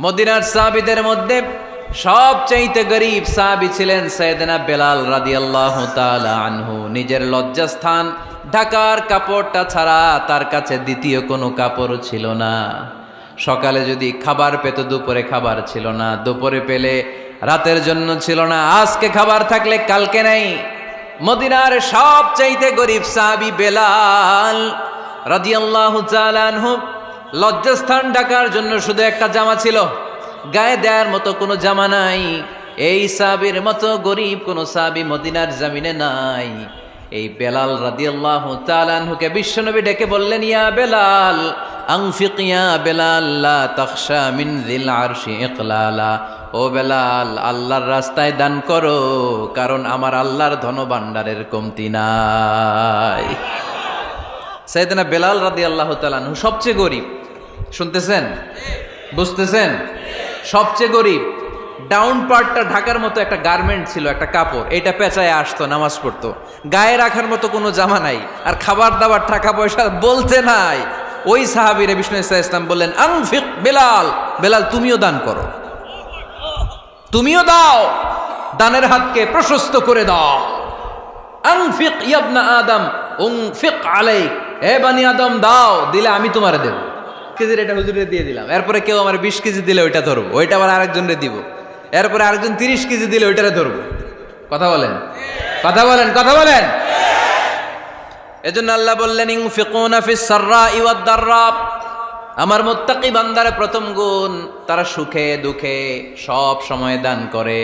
মদিনার সাহাবীদের মধ্যে সবচাইতে গরীব সাহাবী ছিলেন সাইয়েদনা বেলাল রাদিয়াল্লাহু তাআলা আনহু। নিজের লজ্জাস্থান ঢাকার কাপড়টা ছাড়া তার কাছে দ্বিতীয় কোনো কাপড় ছিল না। সকালে যদি খাবার পেত, দুপুরে খাবার ছিল না, দুপুরে পেলে রাতের জন্য ছিল না, আজকে খাবার থাকলে কালকে নাই। মদিনার সবচাইতে গরীব সাহাবী বেলাল রাদিয়াল্লাহু তাআলা আনহু, লজ্জাস্থান ঢাকার জন্য শুধু একটা জামা ছিল, গায়ে দেওয়ার মতো কোনো জামা নাই। এই সাহাবীর মতো গরীব কোনো সাহাবী মদিনার জমিনে নাই। এই বেলাল রাদিয়াল্লাহু তাআলা আনহুকে বিশ্বনবী ডেকে বললেন, ইয়া বেলাল আনফিক ইয়া বেলাল লা তাখশা মিন যিল আরশি ইকলালা। ও বেলাল, আল্লাহর রাস্তায় দান করো, কারণ আমার আল্লাহর ধনভাণ্ডারের কমতি নাই। সাইয়েদনা বেলাল রাদিয়াল্লাহু তাআলা আনহু সবচেয়ে গরীব। শুনতেছেন? বুঝতেছেন? সবচেয়ে গরীব। ডাউন পার্টটা ঢাকার মতো একটা গার্মেন্ট ছিল, একটা কাপড়, এটা পেঁচায় আসতো, নামাজ পড়তো। গায়ে রাখার মতো কোনো জামা নাই, আর খাবার দাবার টাকা পয়সা বলতে নাই। ওই সাহাবীরে বিষ্ণু ইসলাম বললেন, আনফিক বেলাল, বেলাল তুমিও দান করো, তুমিও দাও, দানের হাতকে প্রশস্ত করে দাও। আনফিক ইবনা আদম উনফিক আলাইক, হে বনি আদম দাও, দিলে আমি তোমারে দেব। কেজির এটা হুজুরে দিয়ে দিলাম, এরপরে কেউ আমার 20 কেজি দিলে ওইটা ধরবো, ওইটা আবার আরেকজনরে দিব, এরপরে আরেকজন 30 কেজি দিলে ওইটারে ধরবো। কথা বলেন, কথা বলেন, কথা বলেন। এজন্য আল্লাহ বললেন, ইনফিকুনা ফিস সাররাই ওয়াদ দাররা। আমার মুত্তাকি বান্দার প্রথম গুণ, তারা সুখে দুঃখে সব সময় দান করে,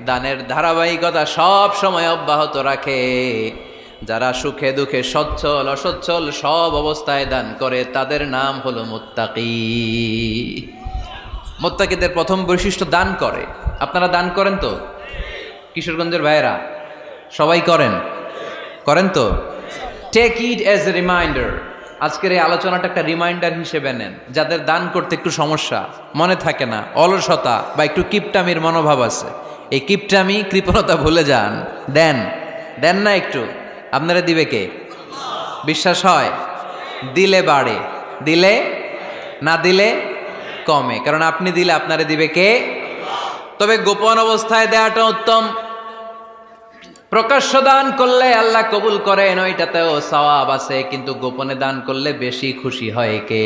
দানের ধারাবাহিকতা সব সময় অব্যাহত রাখে। যারা সুখে দুঃখে সচ্ছল অসচ্ছল সব অবস্থায় দান করে, তাদের নাম হলো মুত্তাকি। মুত্তাকিদের প্রথম বৈশিষ্ট্য দান করে। আপনারা দান করেন তো? কিশোরগঞ্জের ভাইয়েরা সবাই করেন? করেন তো? Take it as a reminder. আজকের এই আলোচনাটা একটা রিমাইন্ডার হিসেবে নেন। যাদের দান করতে একটু সমস্যা, মনে থাকে না, অলসতা বা একটু কিপটামির মনোভাব আছে, এই কিপটামি কৃপণতা ভুলে যান, দেন। দেন না একটু, আপনারা দিবে কে? বিশ্বাস হয়? দিলে বাড়ে, দিলে না দিলে কমে, কারণ আপনি দিলে আপনারে দিবে কে? তবে গোপন অবস্থায় দেওয়াটা উত্তম। প্রকাশ্য দান করলে আল্লাহ কবুল করেন, ওইটাতেও সওয়াব আছে, কিন্তু গোপনে দান করলে বেশি খুশি হয় কে?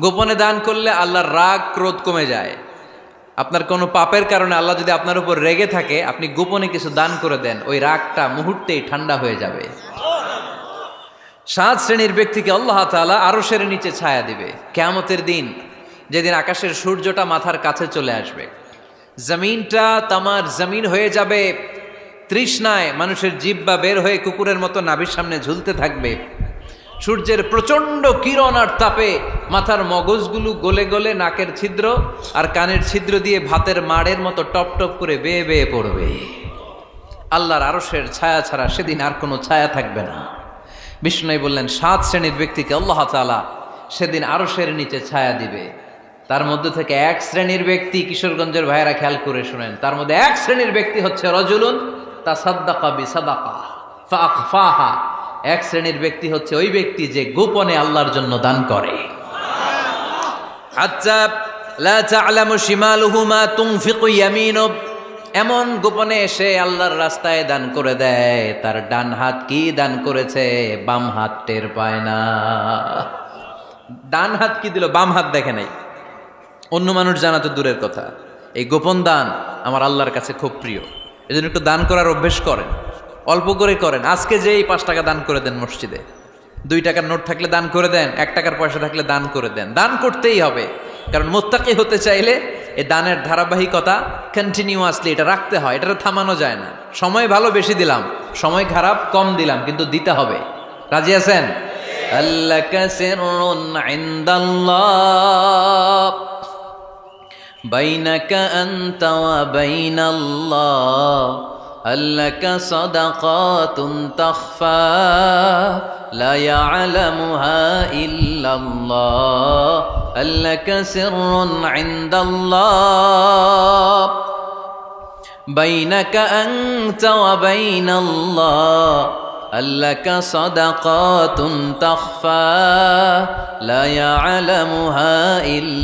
গোপনে দান করলে আল্লাহর রাগ ক্রোধ কমে যায়। আপনার কোনো পাপের কারণে আল্লাহ যদি আপনার উপর রেগে থাকে, আপনি গোপনে কিছু দান করে দেন, ওই রাগটা মুহূর্তেই ঠান্ডা হয়ে যাবে। 7 শ্রেণীর ব্যক্তিকে আল্লাহ তাআলা আরশের নিচে ছায়া দিবে কিয়ামতের দিন, যেদিন আকাশের সূর্যটা মাথার কাছে চলে আসবে, জমিনটা তামার জমিন হয়ে যাবে, তৃষ্ণায় মানুষের জিহ্বা বের হয়ে কুকুরের মতো নাভির সামনে ঝুলতে থাকবে। সূর্যের প্রচণ্ড কিরণ আর তাপে মাথার মগজগুলো গলে গলে নাকের ছিদ্র আর কানের ছিদ্র দিয়ে ভাতের মাড়ের মতো টপ টপ করে বেয়ে বেয়ে পড়বে। আল্লাহর আরশের ছায়া ছাড়া সেদিন আর কোনো ছায়া থাকবে না। বিষ্ণু বললেন, 7 শ্রেণীর ব্যক্তিকে আল্লাহ তাআলা সেদিন আরশের নিচে ছায়া দিবে। তার মধ্যে থেকে 1 শ্রেণীর ব্যক্তি, কিশোরগঞ্জের ভাইয়েরা খেয়াল করে শুনেন, তার মধ্যে 1 শ্রেণীর ব্যক্তি হচ্ছে রজুলুন তাসাদ্দাকা বিসাদাকা ফাআখফাহা। 1 শ্রেণীর ব্যক্তি হচ্ছে ওই ব্যক্তি যে গোপনে আল্লাহর জন্য দান করে। হাত্তা লা তা'লামু শিমালুহু মা তুনফিকু ইয়ামিনু। এমন গোপনে এসে আল্লাহর রাস্তায় দান করে দেয়, তার ডান হাত কি দান করেছে বাম হাত টের পায় না। ডান হাত কি দিল, বাম হাত দেখে নাই। অন্য মানুষ জানা তো দূরের কথা, এই গোপন দান আমার আল্লাহর কাছে খুব প্রিয়। এজন্য একটু দান করার অভ্যেস করেন, অল্প করে করেন। আজকে যে এই 5 টাকা দান করে দেন মসজিদে, 2 টাকার নোট থাকলে দান করে দেন, 1 টাকার পয়সা থাকলে দান করে দেন। দান করতেই হবে, কারণ মুত্তাকি হতে চাইলে এই দানের ধারাবাহিকতা কন্টিনিউয়াসলি এটা রাখতে হয়, এটা থামানো যায় না। সময় ভালো বেশি দিলাম, সময় খারাপ কম দিলাম, কিন্তু দিতে হবে। রাজি আছেন? আল্লাকা সিররুন ইনদাল্লাহ বাইনাকা আনতা ওয়া বাইনাল্লাহ, আল্লাকা সাদাকাতুন তাখফা লা ইয়ালামুহা ইল্লাল্লাহ, আল্লাকা সিররুন ইনদাল্লাহ বাইনাকা আনতা ওয়া বাইনাল্লাহ, আল্লাকা সাদাকাতুন তাখফা লা ইয়ালামুহা ইল্লাল্লাহ।